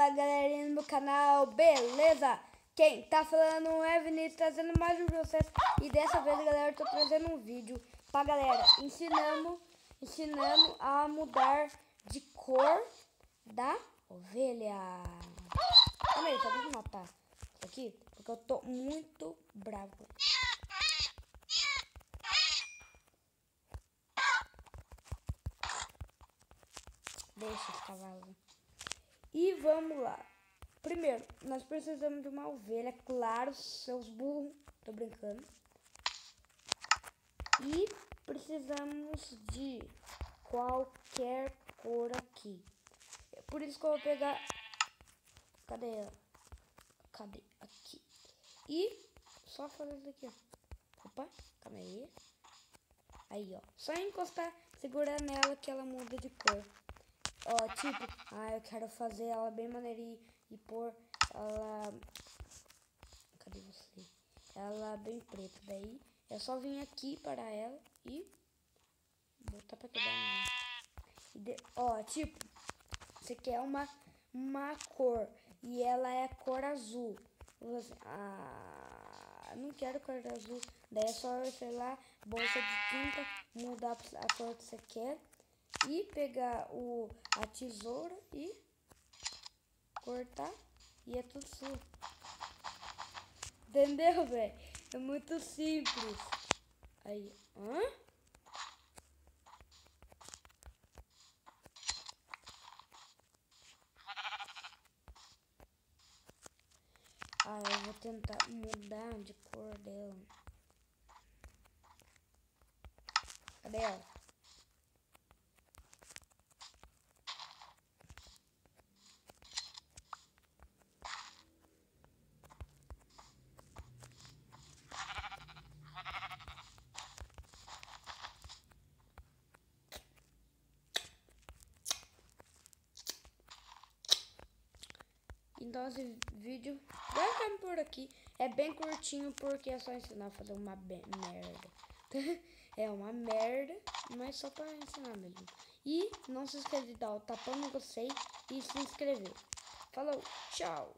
Fala galerinha do meu canal, beleza? Quem tá falando é Vinícius, trazendo mais um pra vocês. E dessa vez, galera, eu tô trazendo um vídeo pra galera ensinando a mudar de cor da ovelha. Calma aí, só deixa eu matar isso aqui, porque eu tô muito bravo. Deixa esse cavalo. E vamos lá. Primeiro, nós precisamos de uma ovelha, claro, seus burros. Tô brincando. E precisamos de qualquer cor aqui. Por isso que eu vou pegar... Cadê ela? Cadê? Aqui. E só fazer isso aqui, ó. Opa, calma aí. Aí, ó. Só encostar, segurar nela que ela muda de cor. Ó, tipo, eu quero fazer ela bem maneirinha e pôr ela... Cadê você? Ela bem preta. Daí é só vir aqui para ela e botar pra quebrar nela. Ó, tipo, você quer uma cor e ela é cor azul. Você, não quero cor azul. Daí é só, sei lá, bolsa de tinta, mudar a cor que você quer. E pegar a tesoura e cortar e é tudo sujo. Entendeu, velho? É muito simples. Aí, eu vou tentar mudar de cor dela. Cadê ela? Então esse vídeo vai ficar por aqui. É bem curtinho porque é só ensinar a fazer uma merda. É uma merda, mas só pra ensinar mesmo. E não se esqueça de dar o tapão no gostei e se inscrever. Falou, tchau!